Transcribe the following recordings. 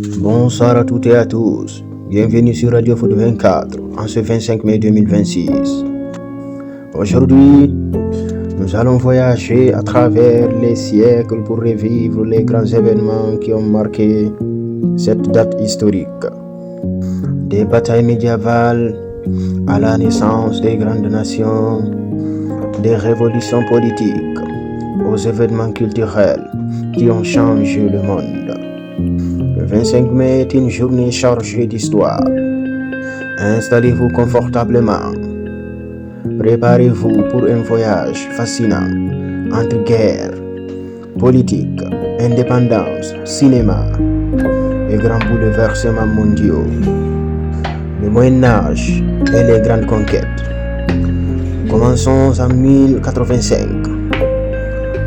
Bonsoir à toutes et à tous. Bienvenue sur Radio Foot 24 en ce 25 mai 2026. Aujourd'hui, nous allons voyager à travers les siècles pour revivre les grands événements qui ont marqué cette date historique. Des batailles médiévales à la naissance des grandes nations, des révolutions politiques aux événements culturels qui ont changé le monde. Le 25 mai est une journée chargée d'histoire. Installez-vous confortablement. Préparez-vous pour un voyage fascinant entre guerre, politique, indépendance, cinéma et grands bouleversements mondiaux. Le Moyen-Âge et les grandes conquêtes. Commençons en 1085.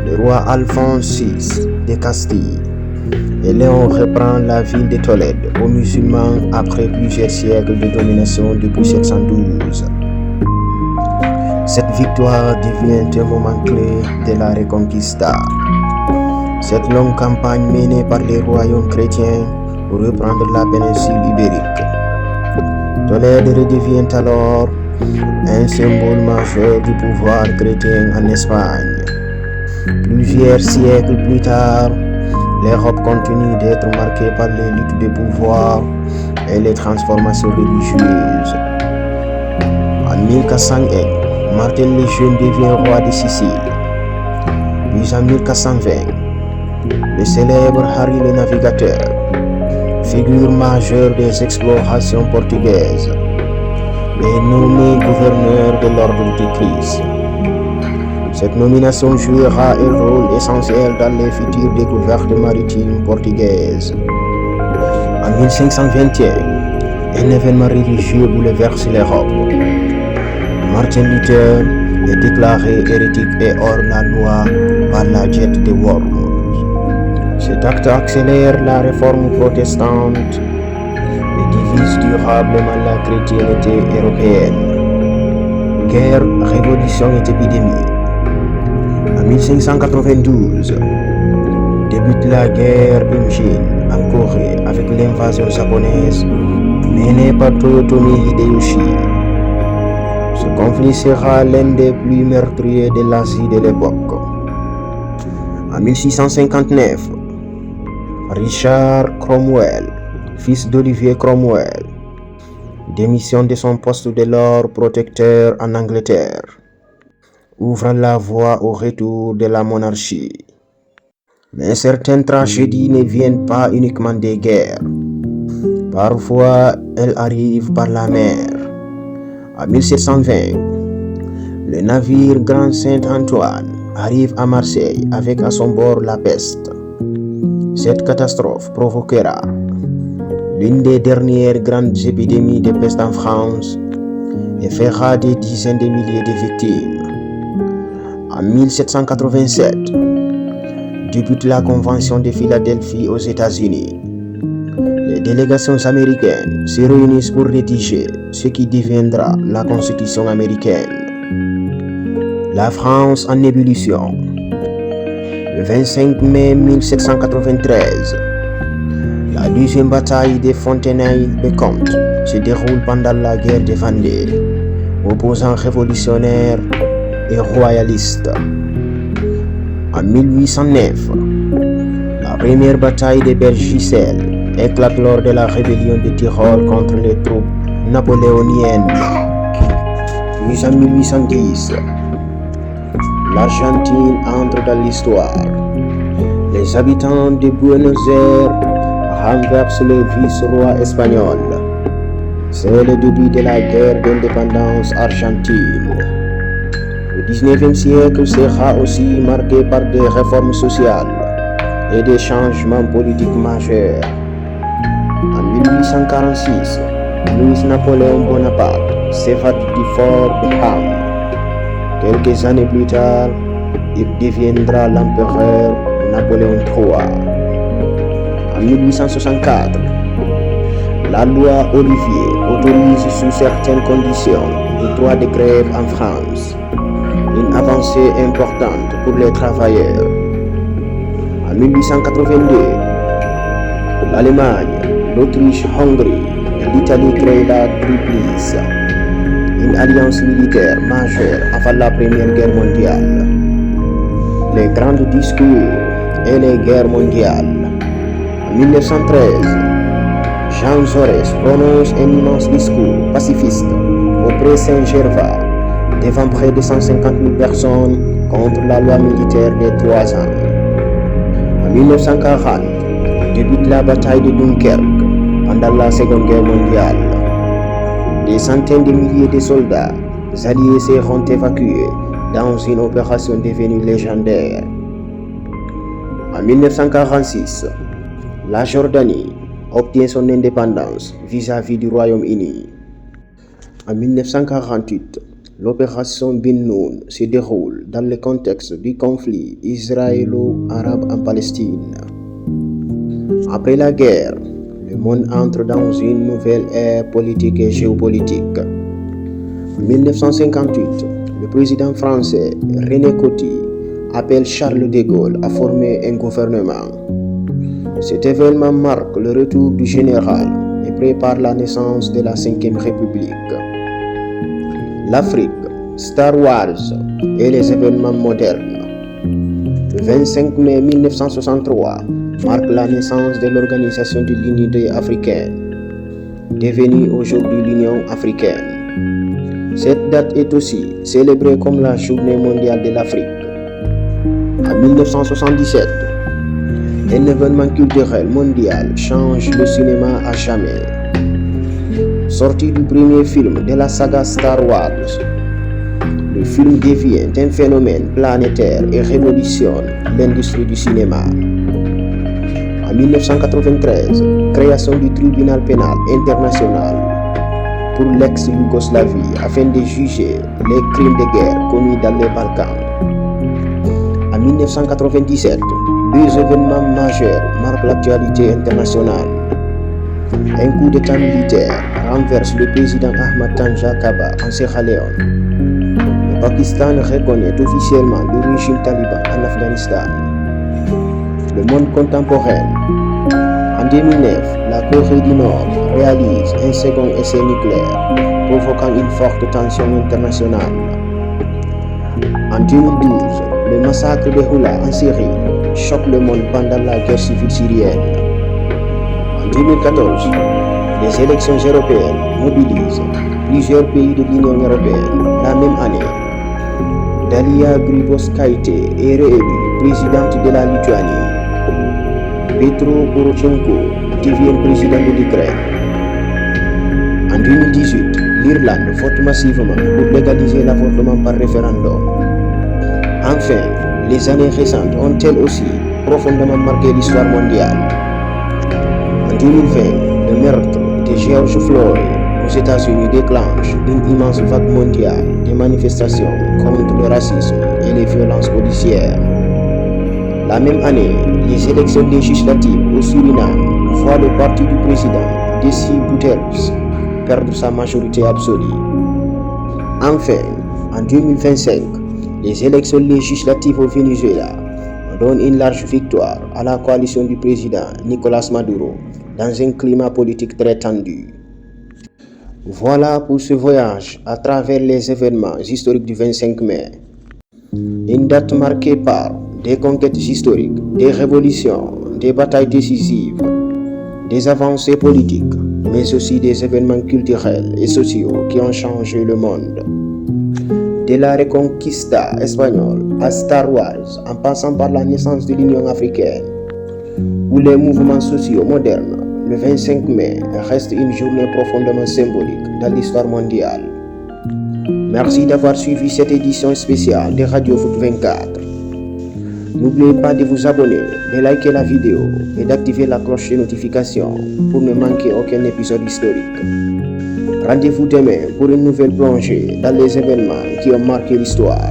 Le roi Alphonse VI de Castille et Léon reprend la ville de Tolède aux musulmans après plusieurs siècles de domination depuis 712. Cette victoire devient un moment clé de la Reconquista. Cette longue campagne menée par les royaumes chrétiens pour reprendre la péninsule ibérique. Tolède redevient alors un symbole majeur du pouvoir chrétien en Espagne. Plusieurs siècles plus tard, l'Europe continue d'être marquée par les luttes de pouvoir et les transformations religieuses. En 1401, Martin le Jeune devient roi de Sicile. Puis en 1420, le célèbre Harry le Navigateur, figure majeure des explorations portugaises, est nommé gouverneur de l'ordre du Christ. Cette nomination jouera un rôle essentiel dans les futures découvertes maritimes portugaises. En 1521, un événement religieux bouleverse l'Europe. Martin Luther est déclaré hérétique et hors la loi par la Diète de Worms. Cet acte accélère la réforme protestante et divise durablement la chrétienté européenne. Guerre, révolution et épidémie. En 1592, débute la guerre Imjin en Corée avec l'invasion japonaise menée par Toyotomi Hideyoshi. Ce conflit sera l'un des plus meurtriers de l'Asie de l'époque. En 1659, Richard Cromwell, fils d'Olivier Cromwell, démissionne de son poste de Lord Protecteur en Angleterre, ouvrant la voie au retour de la monarchie. Mais certaines tragédies ne viennent pas uniquement des guerres. Parfois, elles arrivent par la mer. En 1720, le navire Grand Saint-Antoine arrive à Marseille avec à son bord la peste. Cette catastrophe provoquera l'une des dernières grandes épidémies de peste en France et fera des dizaines de milliers de victimes. En 1787, débute la Convention de Philadelphie aux États-Unis. Les délégations américaines se réunissent pour rédiger ce qui deviendra la Constitution américaine. La France en ébullition. Le 25 mai 1793, la deuxième bataille de Fontenay-le-Comte se déroule pendant la guerre de Vendée, opposant révolutionnaires et royalistes. En 1809, la première bataille de Bergicelles éclate lors de la rébellion de Tyrol contre les troupes napoléoniennes. Puis en 1810, l'Argentine entre dans l'histoire. Les habitants de Buenos Aires renversent le vice-roi espagnol. C'est le début de la guerre d'indépendance argentine. Le 19e siècle sera aussi marqué par des réformes sociales et des changements politiques majeurs. En 1846, Louis-Napoléon Bonaparte s'évade du fort de Ham. Quelques années plus tard, il deviendra l'empereur Napoléon III. En 1864, la loi Olivier autorise sous certaines conditions le droit de grève en France, une avancée importante pour les travailleurs. En 1882, l'Allemagne, l'Autriche-Hongrie et l'Italie créent la Triplice, une alliance militaire majeure avant la Première Guerre mondiale. Les grands discours et les guerres mondiales. En 1913, Jean Jaurès prononce un immense discours pacifiste auprès Saint-Gervais devant près de 150 000 personnes contre la loi militaire des 3 ans. En 1940, débute la bataille de Dunkerque pendant la Seconde Guerre mondiale. Des centaines de milliers de soldats alliés seront évacués dans une opération devenue légendaire. En 1946, la Jordanie obtient son indépendance vis-à-vis du Royaume-Uni. En 1948, l'opération Bin Noun se déroule dans le contexte du conflit israélo-arabe en Palestine. Après la guerre, le monde entre dans une nouvelle ère politique et géopolitique. En 1958, le président français René Coty appelle Charles de Gaulle à former un gouvernement. Cet événement marque le retour du général et prépare la naissance de la 5e République. L'Afrique, Star Wars et les événements modernes. Le 25 mai 1963 marque la naissance de l'Organisation de l'Unité africaine, devenue aujourd'hui l'Union africaine. Cette date est aussi célébrée comme la Journée mondiale de l'Afrique. En 1977, un événement culturel mondial change le cinéma à jamais. Sorti du premier film de la saga Star Wars, le film devient un phénomène planétaire et révolutionne l'industrie du cinéma. En 1993, création du tribunal pénal international pour l'ex-Yougoslavie afin de juger les crimes de guerre commis dans les Balkans. En 1997, 2 événements majeurs marquent l'actualité internationale. Un coup d'État militaire renverse le président Ahmad Tanja Kaba en Sierra Leone. Le Pakistan reconnaît officiellement le régime taliban en Afghanistan. Le monde contemporain. En 2009, la Corée du Nord réalise un second essai nucléaire, provoquant une forte tension internationale. En 2012, le massacre de Houla en Syrie choque le monde pendant la guerre civile syrienne. En 2014, les élections européennes mobilisent plusieurs pays de l'Union européenne. La même année, Dalia Grybauskaitė est réélue présidente de la Lituanie. Petro Poroshenko devient président de l'Ukraine. En 2018, l'Irlande vote massivement pour légaliser l'avortement par référendum. Enfin, les années récentes ont elles aussi profondément marqué l'histoire mondiale. En 2020, le meurtre de George Floyd aux États-Unis déclenche une immense vague mondiale de manifestations contre le racisme et les violences policières. La même année, les élections législatives au Suriname voient le parti du président Desi Bouterse perdre sa majorité absolue. Enfin, en 2025, les élections législatives au Venezuela donnent une large victoire à la coalition du président Nicolás Maduro dans un climat politique très tendu. Voilà pour ce voyage à travers les événements historiques du 25 mai. Une date marquée par des conquêtes historiques, des révolutions, des batailles décisives, des avancées politiques, mais aussi des événements culturels et sociaux qui ont changé le monde. De la Reconquista espagnole à Star Wars, en passant par la naissance de l'Union africaine, ou les mouvements sociaux modernes, le 25 mai reste une journée profondément symbolique dans l'histoire mondiale. Merci d'avoir suivi cette édition spéciale de Radio Foot 24. N'oubliez pas de vous abonner, de liker la vidéo et d'activer la cloche de notification pour ne manquer aucun épisode historique. Rendez-vous demain pour une nouvelle plongée dans les événements qui ont marqué l'histoire.